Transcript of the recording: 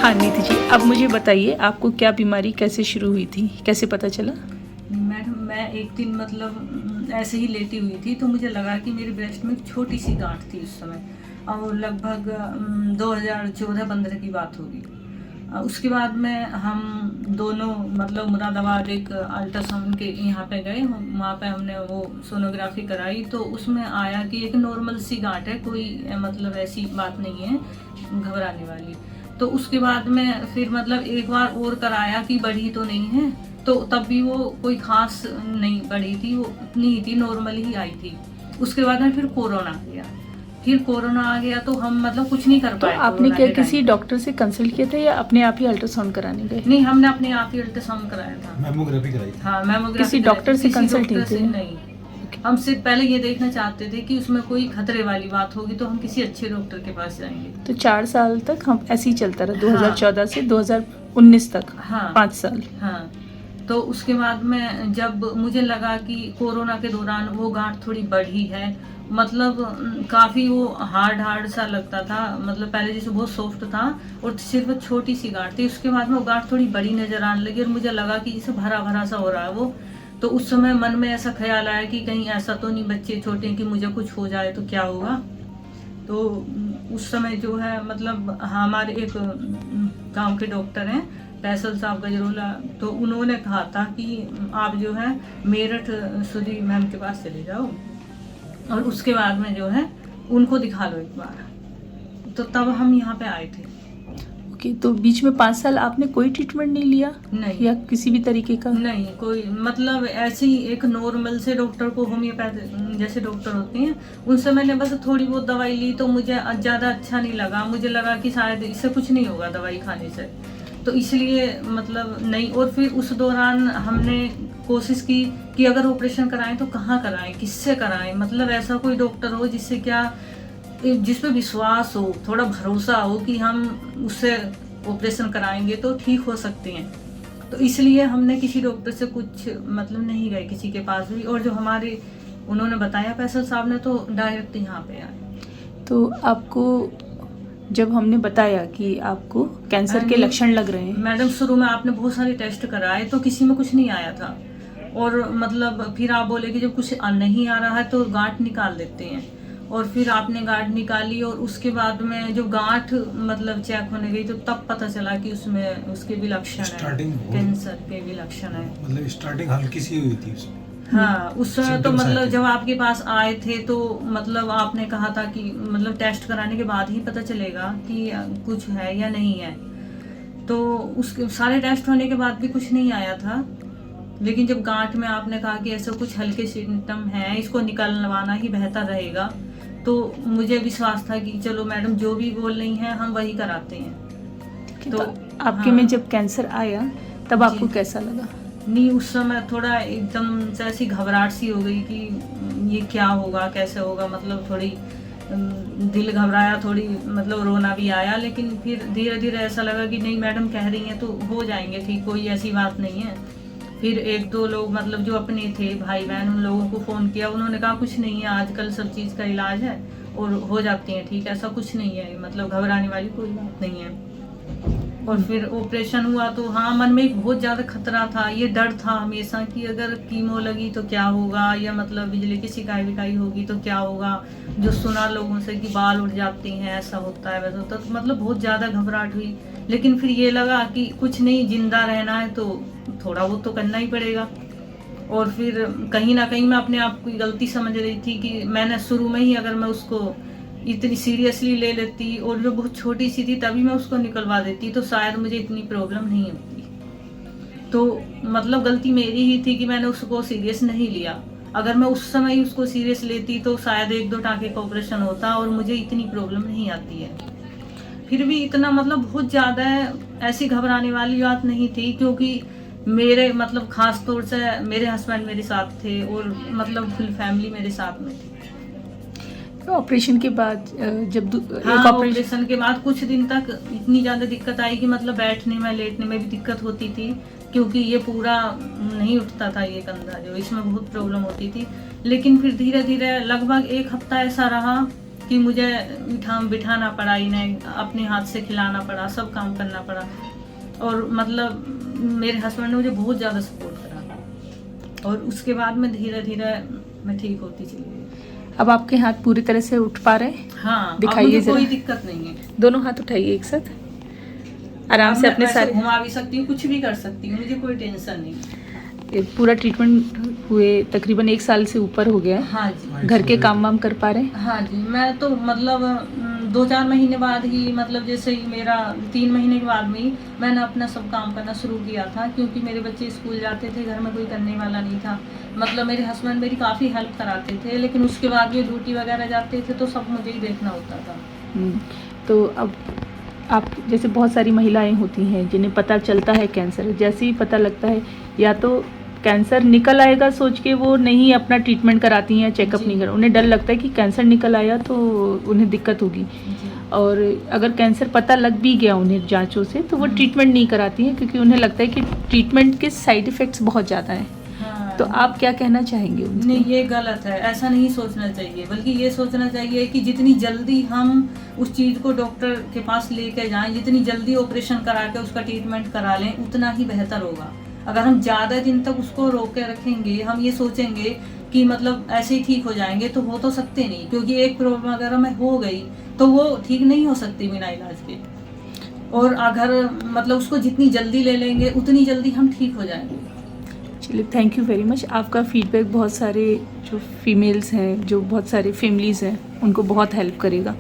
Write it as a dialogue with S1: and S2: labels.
S1: हाँ निधि जी, अब मुझे बताइए आपको क्या बीमारी कैसे शुरू हुई थी, कैसे पता चला?
S2: मैडम मैं एक दिन मतलब ऐसे ही लेटी हुई थी तो मुझे लगा कि मेरे ब्रेस्ट में एक छोटी सी गांठ थी उस समय। और लगभग 2014-15 की बात होगी। उसके बाद में हम दोनों मतलब मुरादाबाद एक अल्ट्रासाउंड के यहाँ पे गए। वहाँ पे हमने वो सोनोग्राफी कराई तो उसमें आया कि एक नॉर्मल सी गांठ है, कोई मतलब ऐसी बात नहीं है घबराने वाली। तो उसके बाद में फिर मतलब एक बार और कराया कि बढ़ी तो नहीं है, तो तब भी वो कोई खास नहीं बढ़ी थी, वो उतनी ही थी, नॉर्मल ही आई थी। उसके बाद में फिर कोरोना आ गया। तो हम मतलब कुछ नहीं कर
S1: तो
S2: पाए
S1: आपने
S2: कोरोना
S1: क्या
S2: के
S1: किसी
S2: टाइम।
S1: डॉक्टर से कंसल्ट किया था या अपने आप ही अल्ट्रासाउंड कराने गए?
S2: नहीं, हमने अपने आप ही अल्ट्रासाउंड कराया था।
S3: मैमोग्राफी कराई थी।
S2: हाँ, मैमोग्राफी
S1: किसी
S2: कराई
S1: डॉक्टर
S2: थी,
S1: से
S2: किसी
S1: कंसल्ट
S2: डॉक्टर
S1: नहीं
S2: से
S1: किया?
S2: नहीं। हम सिर्फ पहले ये देखना चाहते थे कि उसमें कोई खतरे वाली बात होगी तो हम किसी अच्छे डॉक्टर के पास जाएंगे।
S1: तो 4 साल तक हम ऐसे ही चलता रहा,
S2: हाँ।
S1: 2014 से 2019 तक।
S2: हाँ
S1: 5 साल।
S2: हाँ। तो उसके बाद में जब मुझे लगा कि कोरोना के दौरान वो गांठ थोड़ी बढ़ी है, मतलब काफ़ी वो हार्ड हार्ड सा लगता था, मतलब पहले जैसे बहुत सॉफ्ट था और सिर्फ छोटी सी गांठ थी। उसके बाद में वो गांठ थोड़ी बड़ी नज़र आने लगी और मुझे लगा कि जैसे भरा भरा सा हो रहा है वो। तो उस समय मन में ऐसा ख्याल आया कि कहीं ऐसा तो नहीं बच्चे छोटे हैं कि मुझे कुछ हो जाए तो क्या होगा। तो उस समय जो है मतलब हमारे एक गांव के डॉक्टर हैं फैसल साहब गजरोला, तो उन्होंने कहा था कि आप जो है मेरठ सुधी मैम के पास चले जाओ और उसके बाद में जो है उनको दिखा लो एक बार। तो तब हम यहाँ पे आए थे।
S1: ओके, तो बीच में 5 साल आपने कोई ट्रीटमेंट नहीं लिया?
S2: नहीं।
S1: या किसी भी तरीके का?
S2: नहीं, कोई मतलब ऐसे ही एक नॉर्मल से डॉक्टर को, होम्योपैथ जैसे डॉक्टर होते हैं उनसे मैंने बस थोड़ी बहुत दवाई ली तो मुझे ज़्यादा अच्छा नहीं लगा। मुझे लगा कि शायद इससे कुछ नहीं होगा दवाई खाने से, तो इसलिए मतलब नहीं। और फिर उस दौरान हमने कोशिश की कि अगर ऑपरेशन कराएं तो कहाँ कराएं, किससे कराएं, मतलब ऐसा कोई डॉक्टर हो जिससे क्या जिस पे विश्वास हो, थोड़ा भरोसा हो कि हम उससे ऑपरेशन कराएंगे तो ठीक हो सकते हैं। तो इसलिए हमने किसी डॉक्टर से कुछ मतलब नहीं गए किसी के पास भी, और जो हमारे उन्होंने बताया फैसल साहब ने, तो डायरेक्ट यहाँ पे आए।
S1: तो आपको जब हमने बताया कि आपको कैंसर के लक्षण लग रहे हैं,
S2: मैडम शुरू में आपने बहुत सारे टेस्ट कराए तो किसी में कुछ नहीं आया था, और मतलब फिर आप बोले कि जब कुछ नहीं आ रहा है तो गांठ निकाल देते हैं, और फिर आपने गांठ निकाली और उसके बाद में जो गांठ मतलब चेक होने गई तो तब पता चला कि उसमें उसके भी लक्षण है, कैंसर के भी लक्षण है।
S3: मतलब स्टार्टिंग हल्की सी हुई थी उसमें।
S2: हाँ, उस समय तो
S3: Symptoms आए
S2: मतलब
S3: थे।
S2: जब आपके पास आए थे तो मतलब आपने कहा था कि मतलब टेस्ट कराने के बाद ही पता चलेगा कि कुछ है या नहीं है। तो उसके सारे टेस्ट होने के बाद भी कुछ नहीं आया था, लेकिन जब गांठ में आपने कहा कि ऐसा कुछ हल्के सिम्टम है, इसको निकलवाना ही बेहतर रहेगा, तो मुझे विश्वास था कि चलो मैडम जो भी बोल रही हैं हम वही कराते हैं।
S1: तो आपके में जब कैंसर आया तब आपको
S2: जी।
S1: कैसा लगा?
S2: नहीं, उस समय थोड़ा एकदम से ऐसी घबराहट सी हो गई कि ये क्या होगा, कैसे होगा, मतलब थोड़ी दिल घबराया, थोड़ी मतलब रोना भी आया, लेकिन फिर धीरे धीरे ऐसा लगा कि नहीं मैडम कह रही हैं तो हो जाएंगे ठीक, कोई ऐसी बात नहीं है। फिर एक दो लोग मतलब जो अपने थे भाई बहन, उन लोगों को फ़ोन किया, उन्होंने कहा कुछ नहीं है, आजकल सब चीज़ का इलाज है और हो जाती हैं ठीक, ऐसा कुछ नहीं है, मतलब घबराने वाली कोई बात नहीं है। और फिर ऑपरेशन हुआ तो हाँ, मन में एक बहुत ज़्यादा खतरा था, ये डर था हमेशा कि अगर कीमो लगी तो क्या होगा, या मतलब बिजली की सिकाई विकाई होगी तो क्या होगा। जो सुना लोगों से कि बाल उड़ जाते हैं, ऐसा होता है वैसा होता है, तो मतलब बहुत ज़्यादा घबराहट हुई। लेकिन फिर ये लगा कि कुछ नहीं, जिंदा रहना है तो थोड़ा बहुत तो करना ही पड़ेगा। और फिर कहीं ना कहीं मैं अपने आप की गलती समझ रही थी कि मैंने शुरू में ही अगर मैं उसको इतनी सीरियसली ले लेती और जो बहुत छोटी सी थी तभी मैं उसको निकलवा देती तो शायद मुझे इतनी प्रॉब्लम नहीं होती। तो मतलब गलती मेरी ही थी कि मैंने उसको सीरियस नहीं लिया। अगर मैं उस समय ही उसको सीरियस लेती तो शायद 1-2 टाँके का ऑपरेशन होता और मुझे इतनी प्रॉब्लम नहीं आती है। फिर भी इतना मतलब बहुत ज़्यादा ऐसी घबराने वाली बात नहीं थी, क्योंकि मेरे मतलब ख़ास तौर से मेरे हस्बैंड मेरे साथ थे और मतलब फुल फैमिली मेरे साथ में थी।
S1: तो ऑपरेशन के बाद जब
S2: हाँ,
S1: एक ऑपरेशन
S2: ऑपरेशन के बाद कुछ दिन तक इतनी ज़्यादा दिक्कत आई कि मतलब बैठने में लेटने में भी दिक्कत होती थी, क्योंकि ये पूरा नहीं उठता था ये कंधा, जो इसमें बहुत प्रॉब्लम होती थी। लेकिन फिर धीरे धीरे लगभग 1 हफ्ता ऐसा रहा कि मुझे बिठाना पड़ा, इन्हें अपने हाथ से खिलाना पड़ा, सब काम करना पड़ा। और मतलब मेरे हस्बैंड ने मुझे बहुत ज़्यादा सपोर्ट करा और उसके बाद में धीरे धीरे मैं ठीक होती चली गई।
S1: अब आपके हाथ पूरी तरह से उठ पा रहे हैं?
S2: हाँ, अब
S1: दिखाइए
S2: मुझे
S1: जरा।
S2: कोई दिक्कत नहीं है।
S1: दोनों हाथ उठाइए एक साथ, आराम
S2: अब
S1: से
S2: मैं
S1: अपने
S2: पैसे
S1: सारे।
S2: घुमा भी सकती हूँ, कुछ भी कर सकती हूँ, मुझे कोई टेंशन नहीं।
S1: ये पूरा ट्रीटमेंट हुए तकरीबन 1 साल से ऊपर हो गया है।
S2: हाँ जी,
S1: घर के काम वाम कर पा रहे हैं?
S2: हाँ जी। मैं तो मतलब 2-4 महीने बाद ही, मतलब जैसे ही मेरा 3 महीने के बाद में ही मैंने अपना सब काम करना शुरू किया था, क्योंकि मेरे बच्चे स्कूल जाते थे, घर में कोई करने वाला नहीं था। मतलब मेरे हस्बैंड मेरी काफ़ी हेल्प कराते थे, लेकिन उसके बाद भी ड्यूटी वगैरह जाते थे तो सब मुझे ही देखना होता था।
S1: तो अब आप जैसे बहुत सारी महिलाएं होती हैं जिन्हें पता चलता है कैंसर, जैसे ही पता लगता है या तो कैंसर निकल आएगा सोच के वो नहीं अपना ट्रीटमेंट कराती हैं, चेकअप
S2: जी।
S1: नहीं कर, उन्हें डर लगता है कि कैंसर निकल आया तो उन्हें दिक्कत होगी।
S2: जी।
S1: और अगर कैंसर पता लग भी गया उन्हें जांचों से तो वो ट्रीटमेंट नहीं कराती हैं, क्योंकि उन्हें लगता है कि ट्रीटमेंट के साइड इफ़ेक्ट्स बहुत ज़्यादा हैं।
S2: हाँ।
S1: तो आप क्या कहना चाहेंगे उनको?
S2: नहीं, ये गलत है, ऐसा नहीं सोचना चाहिए, बल्कि ये सोचना चाहिए कि जितनी जल्दी हम उस चीज़ को डॉक्टर के पास लेके जाएं, जितनी जल्दी ऑपरेशन करा के उसका ट्रीटमेंट करा लें, उतना ही बेहतर होगा। अगर हम ज़्यादा दिन तक उसको रोक के रखेंगे, हम ये सोचेंगे कि मतलब ऐसे ही ठीक हो जाएंगे, तो हो तो सकते नहीं, क्योंकि एक प्रॉब्लम अगर हमें हो गई तो वो ठीक नहीं हो सकती बिना इलाज के। और अगर मतलब उसको जितनी जल्दी ले लेंगे उतनी जल्दी हम ठीक हो जाएंगे।
S1: चलिए, थैंक यू वेरी मच। आपका फीडबैक बहुत सारे जो फीमेल्स हैं, जो बहुत सारे फैमिलीज़ हैं, उनको बहुत हेल्प करेगा।